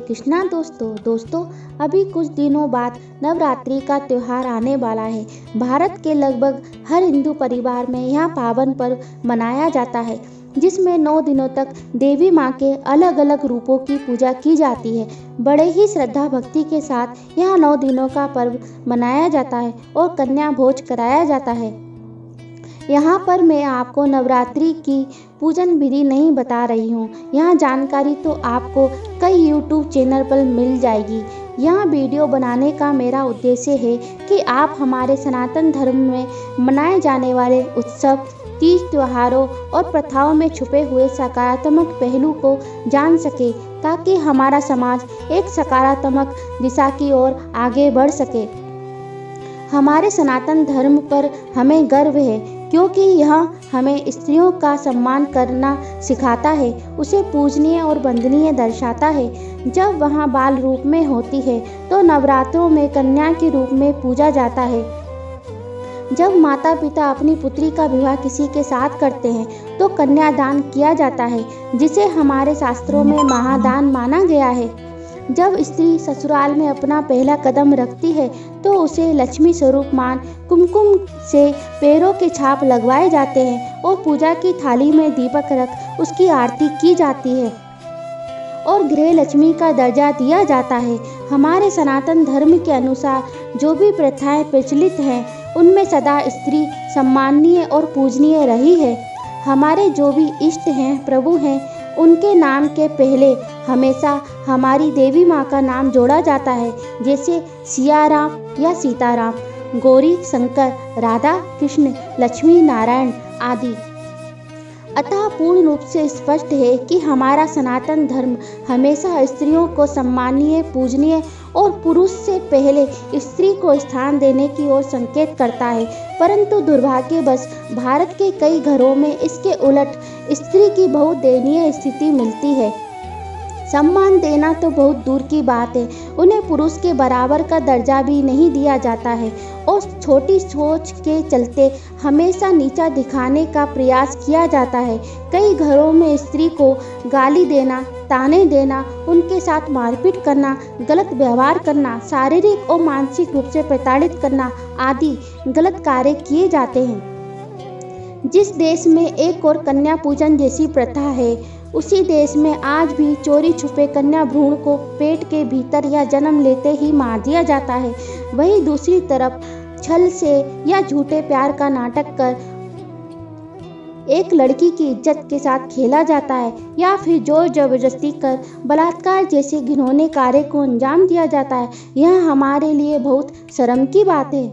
कृष्णा। दोस्तों अभी कुछ दिनों बाद नवरात्रि का त्यौहार आने वाला है। भारत के लगभग हर हिंदू परिवार में यह पावन पर्व मनाया जाता है, जिसमें 9 दिनों तक देवी माँ के अलग अलग रूपों की पूजा की जाती है। बड़े ही श्रद्धा भक्ति के साथ यह 9 दिनों का पर्व मनाया जाता है और कन्या भोज कराया जाता है। यहाँ पर मैं आपको नवरात्रि की पूजन विधि नहीं बता रही हूँ। यह जानकारी तो आपको कई YouTube चैनल पर मिल जाएगी। यह वीडियो बनाने का मेरा उद्देश्य है कि आप हमारे सनातन धर्म में मनाए जाने वाले उत्सव, तीज त्योहारों और प्रथाओं में छुपे हुए सकारात्मक पहलू को जान सके, ताकि हमारा समाज एक सकारात्मक दिशा की ओर आगे बढ़ सके। हमारे सनातन धर्म पर हमें गर्व है, क्योंकि यह हमें स्त्रियों का सम्मान करना सिखाता है, उसे पूजनीय और वंदनीय दर्शाता है। जब वह बाल रूप में होती है तो नवरात्रों में कन्या के रूप में पूजा जाता है। जब माता पिता अपनी पुत्री का विवाह किसी के साथ करते हैं तो कन्यादान किया जाता है, जिसे हमारे शास्त्रों में महादान माना गया है। जब स्त्री ससुराल में अपना पहला कदम रखती है तो उसे लक्ष्मी स्वरूप मान कुमकुम से पैरों के छाप लगवाए जाते हैं और पूजा की थाली में दीपक रख उसकी आरती की जाती है और गृह लक्ष्मी का दर्जा दिया जाता है। हमारे सनातन धर्म के अनुसार जो भी प्रथाएं प्रचलित हैं, उनमें सदा स्त्री सम्माननीय और पूजनीय रही है। हमारे जो भी इष्ट हैं, प्रभु हैं, उनके नाम के पहले हमेशा हमारी देवी माँ का नाम जोड़ा जाता है, जैसे सिया राम या सीताराम, गौरी शंकर, राधा कृष्ण, लक्ष्मी नारायण आदि। अतः पूर्ण रूप से स्पष्ट है कि हमारा सनातन धर्म हमेशा स्त्रियों को सम्माननीय, पूजनीय और पुरुष से पहले स्त्री को स्थान देने की ओर संकेत करता है। परंतु दुर्भाग्यवश भारत के कई घरों में इसके उलट स्त्री की बहुत दयनीय स्थिति मिलती है। सम्मान देना तो बहुत दूर की बात है, उन्हें पुरुष के बराबर का दर्जा भी नहीं दिया जाता है और छोटी सोच के चलते हमेशा नीचा दिखाने का प्रयास किया जाता है। कई घरों में स्त्री को गाली देना, ताने देना, उनके साथ मारपीट करना, गलत व्यवहार करना, शारीरिक और मानसिक रूप से प्रताड़ित करना आदि गलत कार्य किए जाते हैं। जिस देश में एक और कन्या पूजन जैसी प्रथा है, उसी देश में आज भी चोरी छुपे कन्या भ्रूण को पेट के भीतर या जन्म लेते ही मार दिया जाता है। वहीं दूसरी तरफ छल से या झूठे प्यार का नाटक कर एक लड़की की इज्जत के साथ खेला जाता है, या फिर जोर जबरदस्ती कर बलात्कार जैसे घिनौने कार्य को अंजाम दिया जाता है। यह हमारे लिए बहुत शर्म की बात है।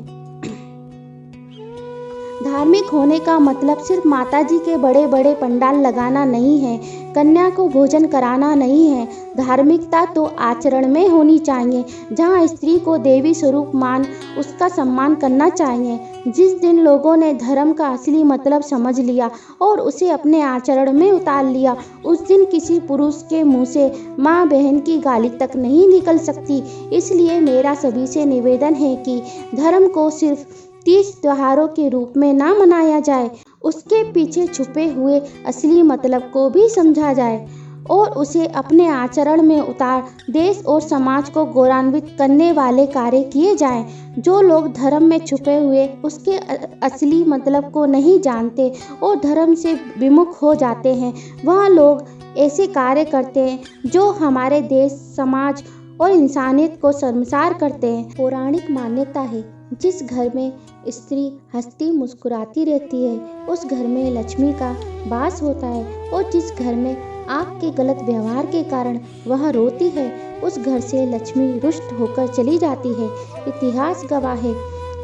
धार्मिक होने का मतलब सिर्फ माताजी के बड़े बड़े पंडाल लगाना नहीं है, कन्या को भोजन कराना नहीं है। धार्मिकता तो आचरण में होनी चाहिए, जहाँ स्त्री को देवी स्वरूप मान उसका सम्मान करना चाहिए। जिस दिन लोगों ने धर्म का असली मतलब समझ लिया और उसे अपने आचरण में उतार लिया, उस दिन किसी पुरुष के मुंह से माँ बहन की गाली तक नहीं निकल सकती। इसलिए मेरा सभी से निवेदन है कि धर्म को सिर्फ तीज त्योहारों के रूप में ना मनाया जाए, उसके पीछे छुपे हुए असली मतलब को भी समझा जाए और उसे अपने आचरण में उतार देश और समाज को गौरवान्वित करने वाले कार्य किए जाएं। जो लोग धर्म में छुपे हुए उसके असली मतलब को नहीं जानते और धर्म से विमुख हो जाते हैं, वह लोग ऐसे कार्य करते हैं जो हमारे देश, समाज और इंसानियत को शर्मसार करते हैं। पौराणिक मान्यता है, जिस घर में स्त्री हंसती मुस्कुराती रहती है, उस घर में लक्ष्मी का वास होता है, और जिस घर में आपके गलत व्यवहार के कारण वह रोती है, उस घर से लक्ष्मी रुष्ट होकर चली जाती है। इतिहास गवाह है,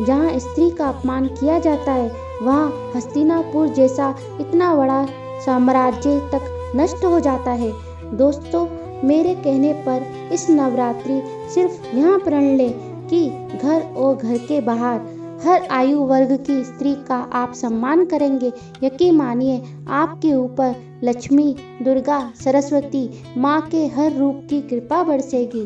जहाँ स्त्री का अपमान किया जाता है, वहाँ हस्तिनापुर जैसा इतना बड़ा साम्राज्य तक नष्ट हो जाता है। दोस्तों, मेरे कहने पर इस नवरात्रि सिर्फ यहाँ प्रण लें कि घर और घर के बाहर हर आयु वर्ग की स्त्री का आप सम्मान करेंगे। यकीन मानिए, आपके ऊपर लक्ष्मी, दुर्गा, सरस्वती माँ के हर रूप की कृपा बरसेगी।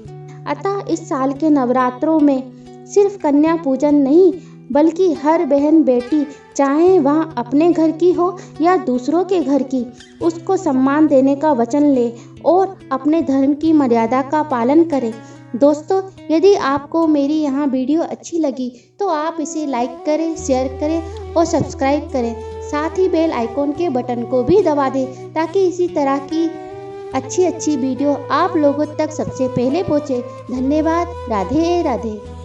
अतः इस साल के नवरात्रों में सिर्फ कन्या पूजन नहीं, बल्कि हर बहन बेटी, चाहे वह अपने घर की हो या दूसरों के घर की, उसको सम्मान देने का वचन ले और अपने धर्म की मर्यादा का पालन करे। दोस्तों, यदि आपको मेरी यहाँ वीडियो अच्छी लगी तो आप इसे लाइक करें, शेयर करें और सब्सक्राइब करें। साथ ही बेल आइकॉन के बटन को भी दबा दें ताकि इसी तरह की अच्छी वीडियो आप लोगों तक सबसे पहले पहुँचे। धन्यवाद। राधे राधे।